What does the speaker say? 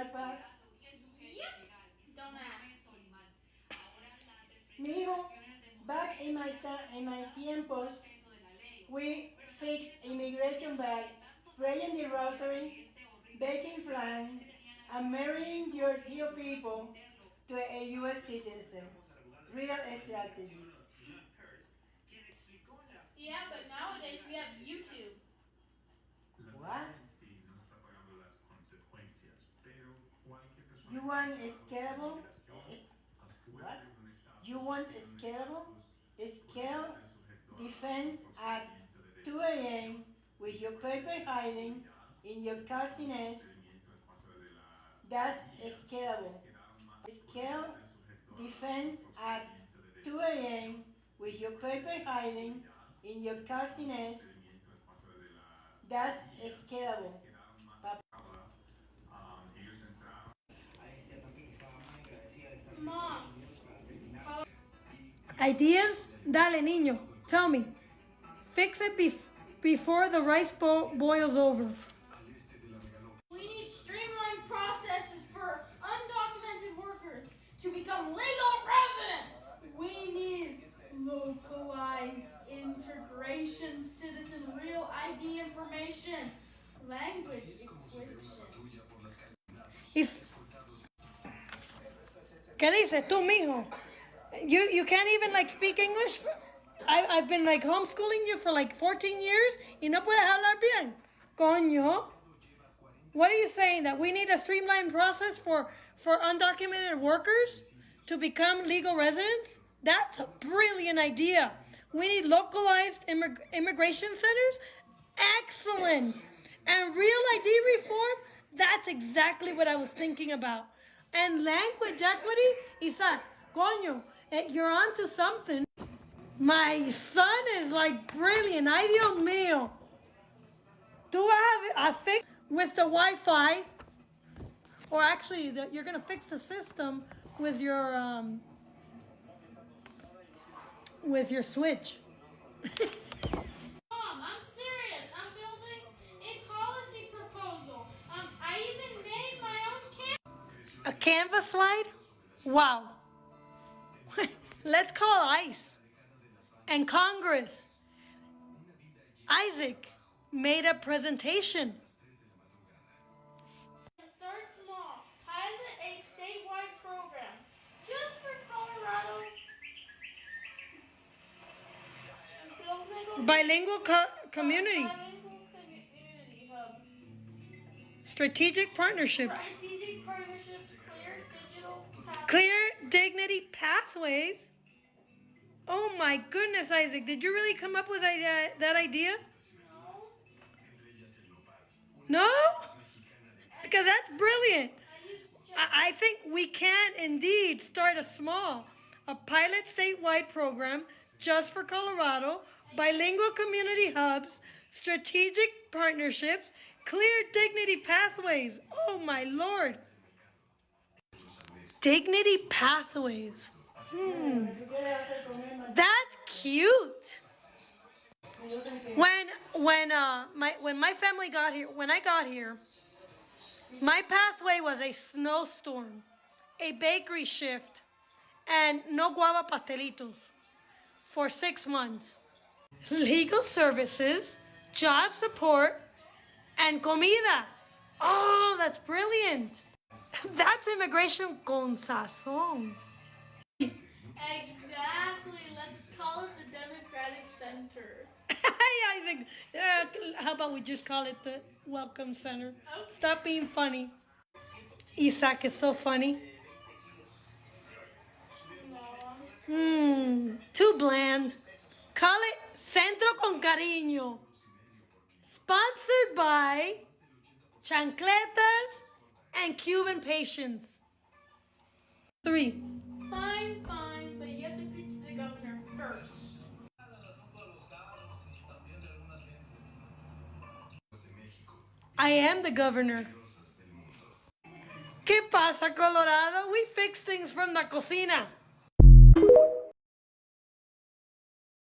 iPad? Yep. Don't ask. Mijo, back in my tiempos, we fixed immigration by praying the rosary, baking flan, and marrying your Tio people to a U.S. citizen. Real strategies. Yeah, but nowadays we have YouTube. What? You want scalable? What? You want scalable? Scale defense at 2 a.m. with your paper hiding in your cousin's. That's scalable. Scale defense at 2 a.m. with your paper hiding in your cousin's. That's scalable. Mom, Ideas? Dale, niño. Tell me. Fix it before the rice boils over. we need streamlined processes for undocumented workers to become legal residents. We need localized integration, citizen real ID information, language equation. ¿Qué dices tú, mijo? You can't even like speak English? I've been like homeschooling you for like 14 years y no puedes hablar bien. Coño. What are you saying? That we need a streamlined process for undocumented workers to become legal residents? That's a brilliant idea. We need localized immigration centers? Excellent. And real ID reform? That's exactly what I was thinking about. And language equity? Isaac, coño, you're onto something. My son is like brilliant. Ay, Dios mío. Do I have a fix with the Wi-Fi? Or actually, you're going to fix the system with your switch. Mom, I'm serious. I'm building a policy proposal. I even made my own A Canva slide? Wow. Let's call ICE and Congress. Isaac made a presentation. Start small. Pilot a statewide program just for Colorado. Bilingual community. Bilingual community hubs. Strategic partnerships. Strategic partnerships. Clear digital pathways. Clear dignity pathways. Oh my goodness, Isaac. Did you really come up with that idea? No. No? Because that's brilliant. I think we can indeed start a pilot statewide program just for Colorado, bilingual community hubs, strategic partnerships, clear dignity pathways. Oh my Lord. Dignity pathways. That's cute. When my family got here, when I got here, my pathway was a snowstorm, a bakery shift, and no guava pastelitos for 6 months. Legal services, job support, and comida. Oh, that's brilliant. That's immigration con sazón. Exactly. Let's call it the Democratic Center. I think, how about we just call it the Welcome Center? Okay. Stop being funny. Isaac is so funny. No. Too bland. Call it Centro con Cariño. Sponsored by Chancletas and Cuban Patients. 3. Fine, but you have to pitch the governor first. I am the governor. ¿Qué pasa, Colorado? We fix things from the cocina.